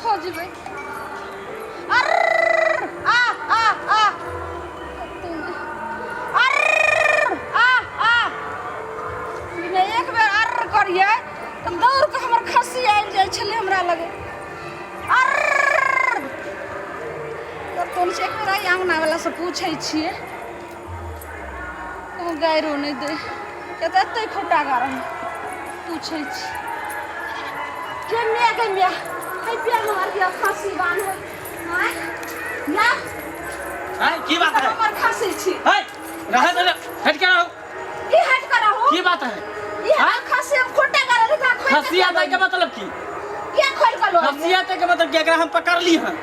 खो जेबै एक बेर अर्र करिए तो दौड़ के हमर खस्सी आयल जाइ छलै हमरा लगे तब एक बेर आंगना वाला से पूछै छियै कहूँ गायरो नहीं दे कहते एते खोटा गार पूछै छी के मिया है पिया हमार के खस्सी बांध है ना हां की बात है हमर खस्सी छी है रह दे हट के रहो की हट कर रहो की बात है हां खस्सी हम खोटा गार का खस्सी आता के मतलब की क्या खोल कर लो खस्सी आता के मतलब केकरा हम पकड़ ली हैं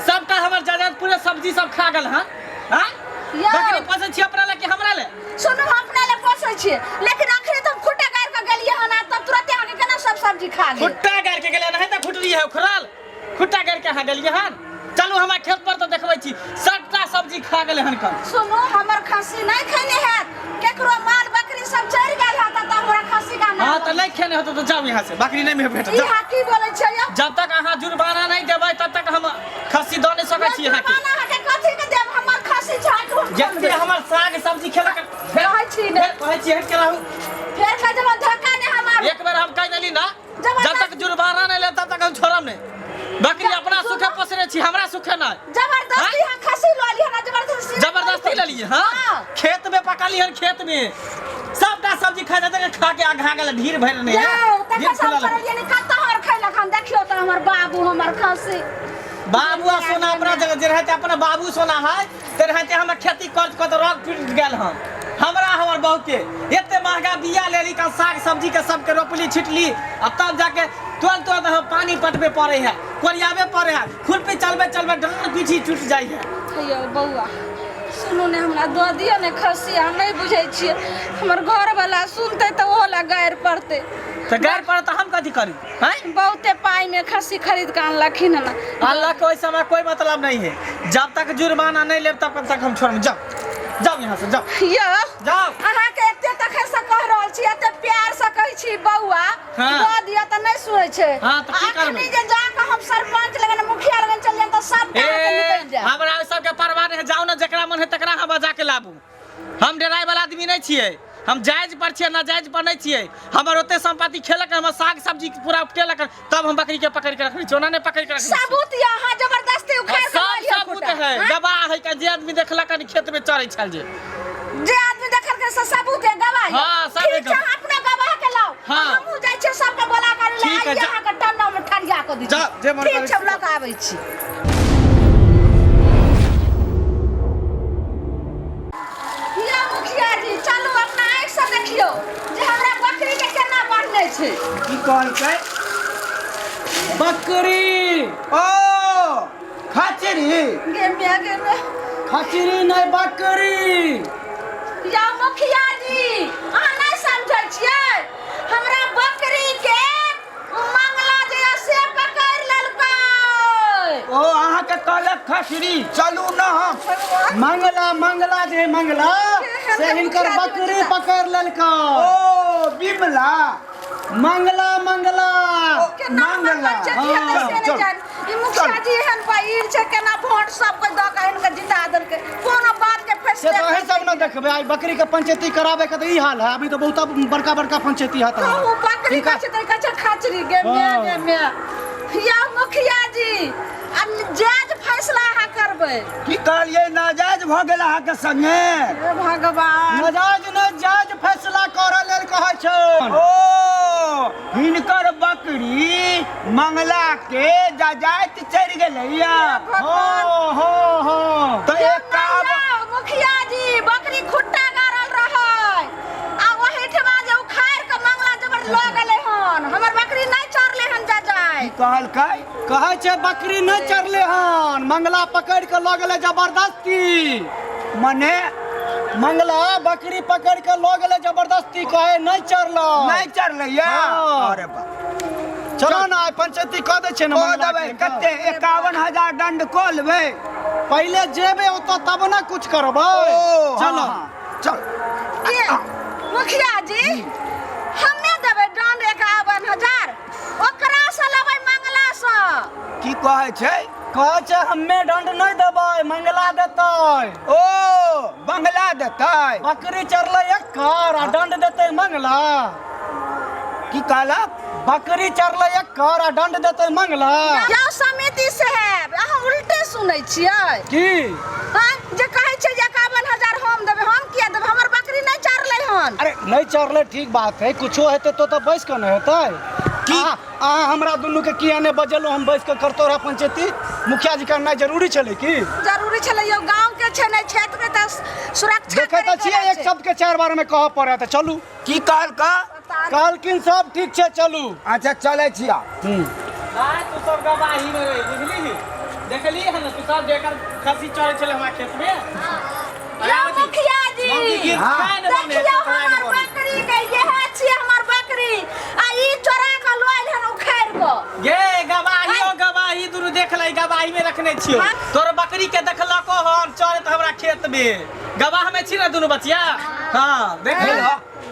सबका हमर जायदाद पूरे सब्जी सब खा गेल हैं हां बकरी पोसै छी अपना ले कि हमरा ले सुनो हम अपना ले पोसै छी लेकिन आखिर तुम खुट्टा गार के गेलिए हन तब तुरंत आके केना सब सब्जी खा गेल खुट्टा गार के गेले नहीं त फुटली है उखड़ल खुट्टा गार के हां गेलिए हन चलू हमरा खेत पर तो देखबै छी सबटा सब्जी खा गेले हन कल सुनो हमर खस्सी नहीं खैने है केकरो माल बकरी सब चढ़ गेल है त हमरा खस्सी का नाम हां त नहीं खेने हो तो जाओ यहां से बकरी नहीं में भेट ई हाकी बोलै छै जब तक अहाँ जुर्माना नहीं देबै तब तक हम खस्सी दऽ नहीं सकै छी यहां के जुर्माना के कथि के देब हमर खस्सी छाटू जते हमर साग सब्जी खेला के कहै छी ने कहै छी हट के रहू फेर का जब धक्का ने हमार एक बार हम कह देली ना जब तक जुर्माना नहीं ले तब तक हम छोड़ब नहीं बकरी अपना सुखे पोसने छी हमरा सुखे ना जबरदस्ती हम खस्सी ल लिए ना जबरदस्ती ले लिए हां खेत में पकाली हन खेत में सबटा सब्जी खा जाते खा के आघा गेल ढीर भर नहीं है ढीर फुला ले यानी कत हर खैलक हम देखियो त हमर बाबू हमर खस्सी बाबू आ सोना अपना जगह जे रहते अपना बाबू सोना है ते रहते हम खेती कर्ज क त रोग टूट गेल हम हमरा हमर बहू के एते महंगा बिया लेली का साग सब्जी के सब के रोपली छिटली अब तब जाके तुरंत हम पानी पटबे पड़े है कोरियाबे पड़े है खुरपी चलबे डांड पीछी टूट जाई है हेयो बौआ सुनो ने हमरा दो दियो ने खस्सी हम नहीं बुझै छियै हमर घर वाला सुनते त ओहो ला गायर पड़ते तो गायर पर तो हम कथी करी हैं बहुते पाई में खस्सी खरीद के अनलखिन ना अल्लाह के ओइ समय कोई मतलब नहीं है जब तक जुर्माना नहीं लेब तब तक हम छोड़ जाओ यहाँ से जाओ यो जाओ अहाँ के एते तक से कह रहल छी एते प्यार से कहै छी बौआ दो दिया त नहीं सुनै छै हां त की करबै जे जाके हम सरपंच लगन मुखिया लगन चल जान त सब के निकल जाए हमरा सब के परवाह है जाओ ना जकरा मन है तकरा हम बजा के लाबू हम डराय वाला आदमी नहीं छियै हम जायज पर छियै ना जायज पर नहीं छियै हमर ओते संपत्ति खेलक हम साग सब्जी पूरा उपटेलक तब हम बकरी के पकड़ के रखनी चोना ने पकड़ के रखनी सबूत यहां जबरदस्ती उखाड़ के सबूत है गवाह है कि जे आदमी देखलक कि खेत में चरै छल जे आदमी देखल के सबूत है गवाह हां सब ठीक छै अपना गवाह के लाओ हमहु जाय छै सब के बोला कर ले यहां के टन्ना में ठरिया को दी ठीक छै लग आबै छी देखियो जे हमरा बकरी के केना बांधले छै की कहै बकरी ओ खचरी गे मिया खचरी नहीं बकरी या मुखिया जी अहाँ नहीं समझै छियै हमरा बकरी के मंगला जे से पकड़ लेलकै ओ अहाँ के कहलक खचरी चलू ना मंगला जे मंगला से हिनकर बकरी पकड़ लेलकै ओ बिमला मंगला ई मुखिया जी हन बाईर छै केना वोट सब के द के इनके जिता देलकै कोनो बात के फैसला से तो सब ना देखबे आई बकरी के पंचायती करावे के त ई हाल है अभी तो बहुत बड़का पंचायती है त ओ बकरी का छै त कच्चा खचरी गे मिया या मुखिया जी जायज फैसला अहाँ करबै की कहलिए नाजायज भ गेल अहाँ के संगे हे भगवान नाजायज न जायज फैसला करऽ लेल कहै छै ओ हिनकर बकरी मंगला के जायज चढ़ गेलैया हो तो एक मुखिया जी बकरी खुट्टा गारल रहै आ ओही ठमा जे उखाड़ के मंगला जबर ल गेलै हन हमर बकरी नहीं चरले हन जाय कहै छै बकरी नहीं चरले हन मंगला पकड़ के ल गेलै जबरदस्ती मने मंगला बकरी पकड़ के ल गेलै जबरदस्ती कहे नहीं चरलै अरे बा चलो ना पंचायती कह दे छै ना देबै कते 51,000 दंड क लेबै पहले जेबे ओत तब ना कुछ करबै चलो चल मुखिया जी हमें देबै दंड 51,000 ओकरा से लेबै मंगला से की कहे छै? कहै छै हमे दंड नहीं देबै, मंगला देतै। ओ बंगला देतै। बकरी चरले एक कर आ दंड देतै मंगला। की कहलक? बकरी चरले एक कर आ दंड देतै मंगला। यौ समिति साहब, अहाँ उल्टे सुनै छियै की हाँ? जे कहै छै जे 51,000 हम देबै, हम किया देबै? हमर बकरी नहीं चरले हन। अरे नहीं चरले ठीक बात है, कुछो हेतै तो बैस के नहीं हेतै। अहाँ हमरा दुनू के किया ने बजलो, हम बैस के करतो रहा पंचायती। मुखिया जी करना जरूरी छले की? जरूरी छलै यौ, गांव के छै नै, क्षेत्र के त सुरक्षा देखे त छियै एक शब्द के 4 बार में कह पड़े त चलू। की कहलका? कहलकिन सब ठीक छै चलू। अच्छा चले छिया। भाई तू सब गवाही में रही, बुझली? देखली है ना तू सब जेकर खसी चढ़े चले हमारे खेत में। यौ मुखिया जी, देखियो हमर बकरी के यह छियै हमर बकरी, आ ई चोरा के लोइल हन उखाड़ के। गे गवाही ओ गवाही दुनु देख ले, गवाही में रखने छियो। तोर बकरी के देखलको हम चढ़त हमरा खेत में, गवाह में छी ना दुनु बचिया। हां देख ले।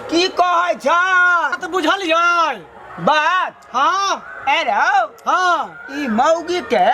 की कहै छ? बात बुझलियै? बात हाँ अरे हाँ। ई मौगी के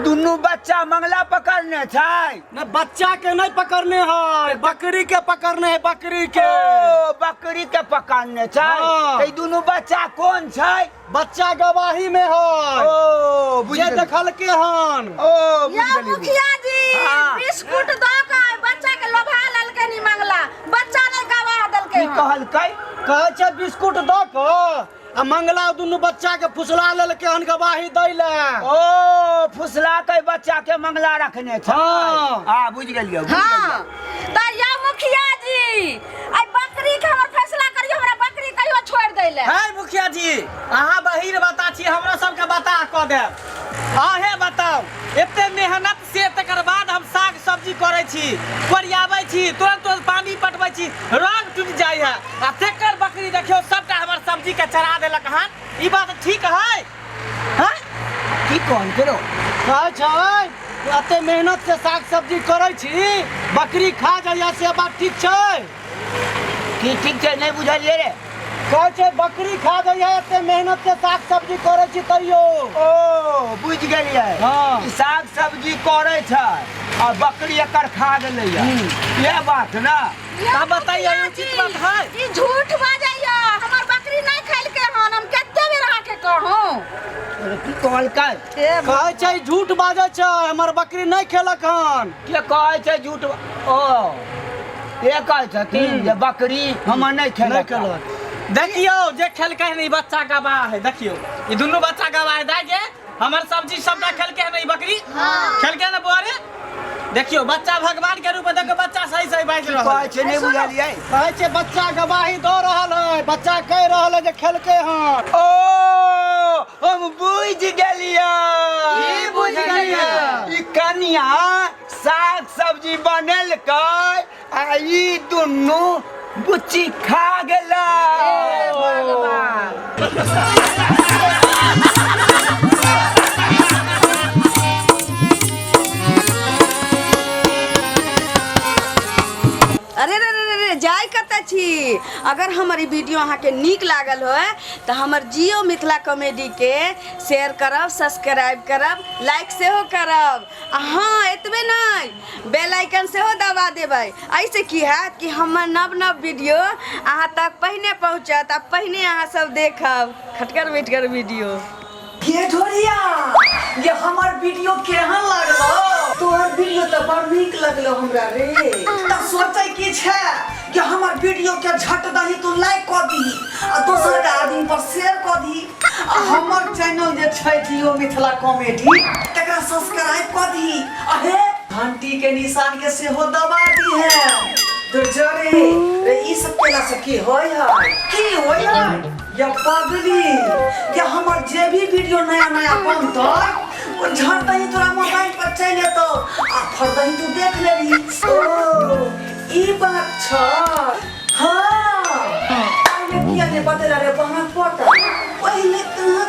दुनू बच्चा मंगला पकड़ने छै। न बच्चा के नहीं पकड़ने है, बकरी के पकड़ने है, बकरी के। ओ बकरी के पकड़ने छै। हाँ। ई दुनू बच्चा कौन छै? बच्चा गवाही में है। ओ बुझ ये गेली। देखल के हन। ओ बुझ यौ गेली। मुखिया जी, हाँ। बिस्कुट द के बच्चा के लोभा ललके नी मंगला, बच्चा ने गवाह दलके की हन। कहलकै? कहे छै बिस्कुट द के आ मंगला दुनू बच्चा के फुसला लेलके हन गवाही दै ले। ओ फुसला के बच्चा के मंगला रखने छै। हाँ। हां बुझ गेलियै, बुझ हाँ गेलियै। त यौ मुखिया जी, आई बकरी के हमर फैसला करियो, हमरा बकरी कहियो छोड़ दै ले। है मुखिया जी, अहाँ बहिर बता छी, हमरा सबके बता क दे। आहे बताओ, एते मेहनत से तकर बाद हम साग सब्जी करे छी, कोरियाबै छी, तुरंत पानी पटबै छी, रंग टूट जाय है। आ तेकर बकरी देखियो सबटा हमर सब्जी के चरा देलक हन। ई बात ठीक है? हैं? की कौन करो? कहे छै एते मेहनत से साग सब्जी करे छी, बकरी खा जाइया से बात ठीक छै? की ठीक छै नहीं बुझलियै रे? कहे छै बकरी खा जाइया एते मेहनत से साग सब्जी करे छी तैयो। ओ बुझ गेलियै। हाँ। ई साग सब्जी करे छै और बकरी एकर खा गेलै। ये बात ना? का बताइए, उचित बात है? ई झूठ बाजैया, हमर बकरी नहीं खाइल के हन, हम कते बेर अहाँ के कहूं। अरे की कहलकै? कहे छै झूठ बाजे छै, हमर बकरी नहीं खेलक हन। के कहै छै झूठ? ओ ये कहै छथिन जे बकरी हमर नहीं खेलक। देखियो जे खेलकै है ई बच्चा गवाह है। देखियो ई दुनू बच्चा गवाह है। दाई जे हमर सब्जी सबटा खेलकै है ई बकरी। हाँ। खेलकै ना बुआरे। देखियो बच्चा भगवान के रूप में देख, बच्चा सही सही बाज रहल कहै है। छै नहीं बुझलियै? कहे छै बच्चा गवाही दऽ रहल है, बच्चा कह रहल है जे खेलके हन। ओ हम बुझ गेलियै। की बुझ गेलियै? ई कनिया साग सब्जी बनेलकै आ ई दुनू बुच्ची खा गेलै। अरे रे रे रे रे, जाय कतऽ छी? अगर हमर ई वीडियो अहाँ के नीक लागल हो तो हमर जियो मिथिला कॉमेडी के शेयर करब, सब्सक्राइब करब, लाइक सेहो करब। आ हाँ एतबे नहीं, बेल आइकन सेहो दबा देबै। ऐसे की हैत कि हमर नव नव वीडियो अहाँ तक पहिने पहुँचत, आ पहिने अहाँ सब देखब खटकर बैठकर वीडियो। ये ढोरिया, ये हमार वीडियो केहन लागलो? तोहर वीडियो तो बड़ नीक लगलो हमरा रे। त सोचै की छै कि हमार वीडियो के झट दही तू लाइक क दी आ दोसर के आदमी पर शेयर क दी। आ हमर चैनल जे छै जियो मिथिला कॉमेडी तकरा सब्सक्राइब क दी। अहे घंटी के निशान के सेहो दबा दी है। तो जरे रे ई सब केला से की होय है? की होय है? या पगली, या हमार जे भी वीडियो नया नया बनतै वो झट दही तोरा मोबाइल पर चल एतौ आ फरदही तू देख लेबी। ओ ई बात छ। हाँ पहले किया ने बतेला रे बहन पता, पहले कहाँ